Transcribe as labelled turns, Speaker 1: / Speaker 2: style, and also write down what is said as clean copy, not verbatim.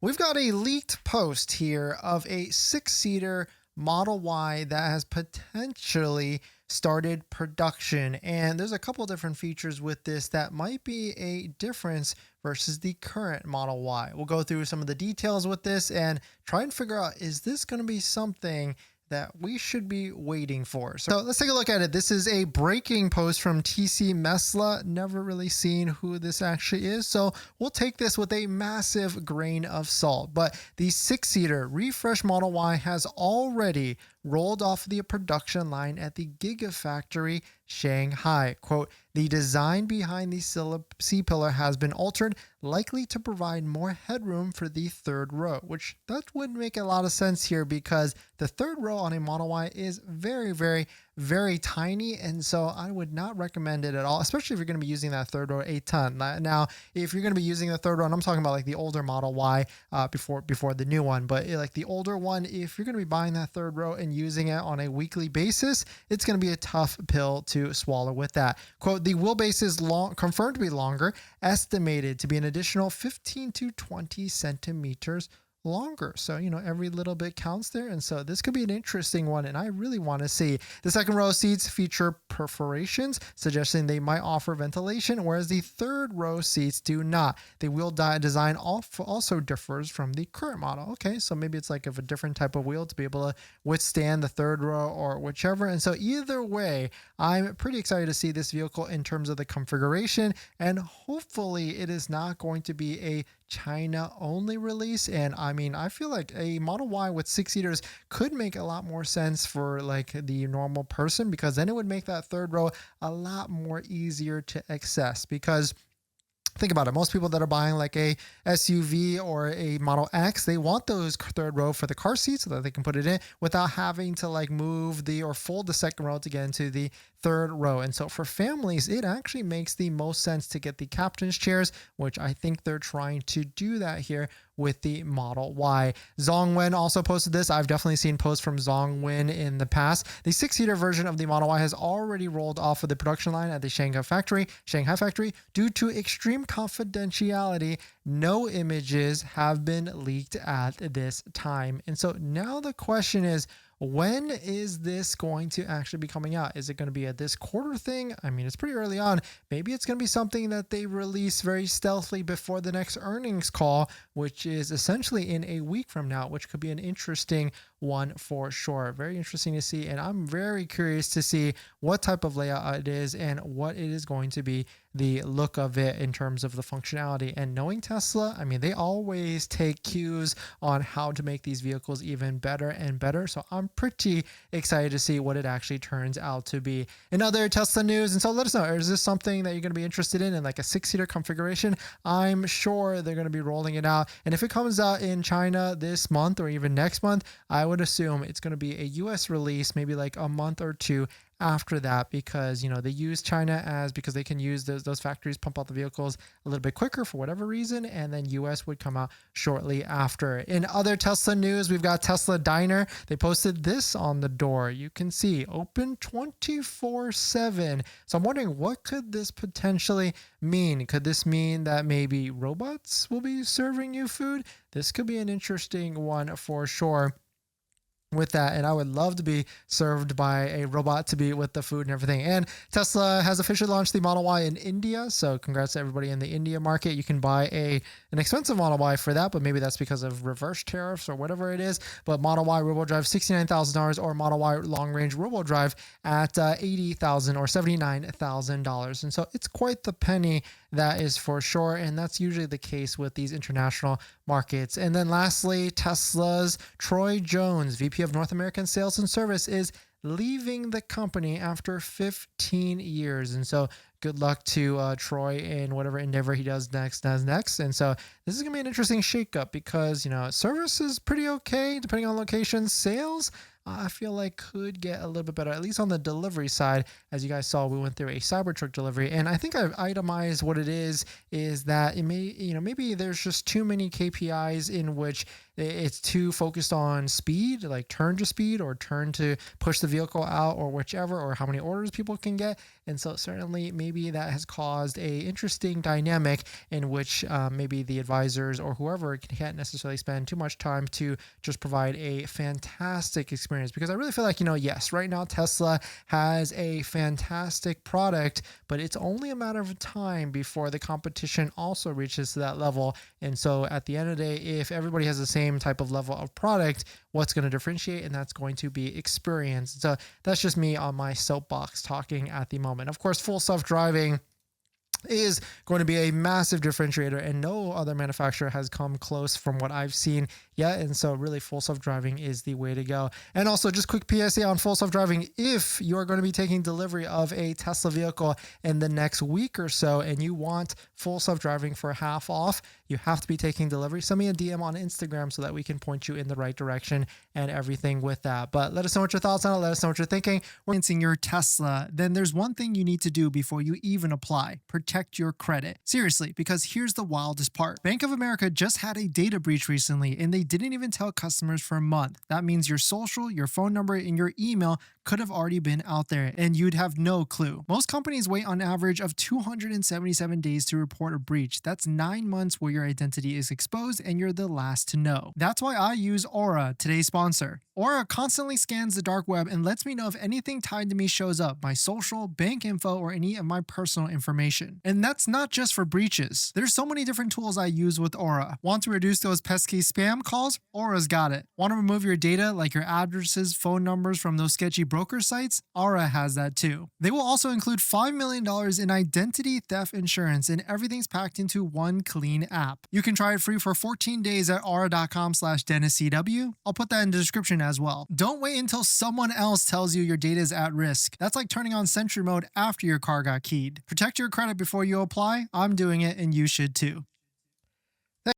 Speaker 1: We've got a leaked post here of a six-seater Model Y that has potentially started production. And there's a couple different features with this that might be a difference versus the current Model Y. We'll go through some of the details with this and try and figure out, is this going to be something that we should be waiting for? So let's take a look at it. This is a breaking post from TC Mesla. Never really seen who this actually is, so we'll take this with a massive grain of salt. But the six-seater refresh Model Y has already rolled off the production line at the Gigafactory Shanghai. Quote, the design behind the C-pillar has been altered, likely to provide more headroom for the third row, which that would make a lot of sense here because the third row on a Model Y is very tiny, and so I would not recommend it at all, especially if you're going to be using that third row a ton. Now, if you're going to be using the third row, and I'm talking about like the older Model Y before the new one, but like the older one, if you're going to be buying that third row and using it on a weekly basis, it's going to be a tough pill to swallow with that. Quote, the wheelbase is confirmed to be longer, estimated to be an additional 15 to 20 centimeters longer. So, every little bit counts there. And so this could be an interesting one. And I really want to see. The second row seats feature perforations, suggesting they might offer ventilation, whereas the third row seats do not. The wheel design also differs from the current model. Okay, so maybe it's like of a different type of wheel to be able to withstand the third row or whichever. And so either way, I'm pretty excited to see this vehicle in terms of the configuration. And hopefully it is not going to be a China only release. And I feel like a Model Y with six seaters could make a lot more sense for like the normal person, because then it would make that third row a lot more easier to access. Because think about it. Most people that are buying like a SUV or a Model X, they want those third row for the car seat so that they can put it in without having to like move or fold the second row to get into the third row. And so for families, it actually makes the most sense to get the captain's chairs, which I think they're trying to do that here with the Model Y. Zhongwen also posted this. I've definitely seen posts from Zhongwen in the past. The six-seater version of the Model Y has already rolled off of the production line at the Shanghai factory due to extreme confidentiality. No images have been leaked at this time. And so now the question is, when is this going to actually be coming out? Is it going to be a this quarter thing? It's pretty early on. Maybe it's going to be something that they release very stealthily before the next earnings call, which is essentially in a week from now, which could be an interesting one for sure. Very interesting to see. And I'm very curious to see what type of layout it is and what it is going to be, the look of it in terms of the functionality. And knowing Tesla, they always take cues on how to make these vehicles even better and better. So I'm pretty excited to see what it actually turns out to be. In other Tesla news, and so let us know, is this something that you're going to be interested in like a six-seater configuration? I'm sure they're going to be rolling it out. And if it comes out in China this month or even next month, I would assume it's going to be a US release, maybe like a month or two after that, because they use China because they can use those factories pump out the vehicles a little bit quicker for whatever reason, and then US would come out shortly after. In other Tesla news, we've got Tesla Diner. They posted this on the door. You can see open 24/7. So I'm wondering, what could this potentially mean? Could this mean that maybe robots will be serving you food? This could be an interesting one for sure with that, and I would love to be served by a robot to be with the food and everything. And Tesla has officially launched the Model Y in India, so congrats to everybody in the India market. You can buy an expensive Model Y for that, but maybe that's because of reverse tariffs or whatever it is. But Model Y rear-wheel drive $69,000, or Model Y long-range rear-wheel drive at $80,000 or $79,000. And so it's quite the penny, that is for sure, and that's usually the case with these international markets. And then lastly, Tesla's Troy Jones, VP of North American Sales and Service, is leaving the company after 15 years. And so good luck to Troy in whatever endeavor he does next. And so this is going to be an interesting shakeup because, service is pretty okay depending on location. Sales, I feel like could get a little bit better, at least on the delivery side. As you guys saw, we went through a Cybertruck delivery, and I think I've itemized what it is that it may, maybe there's just too many KPIs in which it's too focused on speed, like turn to speed or turn to push the vehicle out or whichever, or how many orders people can get. And so certainly maybe that has caused a interesting dynamic in which maybe the advisors or whoever can't necessarily spend too much time to just provide a fantastic experience. Because I really feel like, yes, right now Tesla has a fantastic product, but it's only a matter of time before the competition also reaches to that level. And so at the end of the day, if everybody has the same type of level of product, what's going to differentiate? And that's going to be experience. So that's just me on my soapbox talking at the moment. Of course, full self-driving is going to be a massive differentiator, and no other manufacturer has come close from what I've seen yet. And so really full self-driving is the way to go. And also just quick PSA on full self-driving: if you're going to be taking delivery of a Tesla vehicle in the next week or so and you want full self-driving for half off, you have to be taking delivery. Send me a DM on Instagram so that we can point you in the right direction and everything with that. But let us know what your thoughts on it. Let us know what you're thinking. We're financing your Tesla, then there's one thing you need to do before you even apply: protect your credit. Seriously, because here's the wildest part. Bank of America just had a data breach recently, and they didn't even tell customers for a month. That means your social, your phone number, and your email could have already been out there, and you'd have no clue. Most companies wait on average of 277 days to report a breach. That's 9 months where your identity is exposed and you're the last to know. That's why I use Aura, today's sponsor. Aura constantly scans the dark web and lets me know if anything tied to me shows up: my social, bank info, or any of my personal information. And that's not just for breaches. There's so many different tools I use with Aura. Want to reduce those pesky spam calls? Aura's got it. Want to remove your data like your addresses, phone numbers from those sketchy broker sites? Aura has that too. They will also include $5 million in identity theft insurance, and everything's packed into one clean app. You can try it free for 14 days at aura.com/DennisCW. I'll put that in the description as well. Don't wait until someone else tells you your data is at risk. That's like turning on Sentry mode after your car got keyed. Protect your credit before you apply. I'm doing it, and you should too.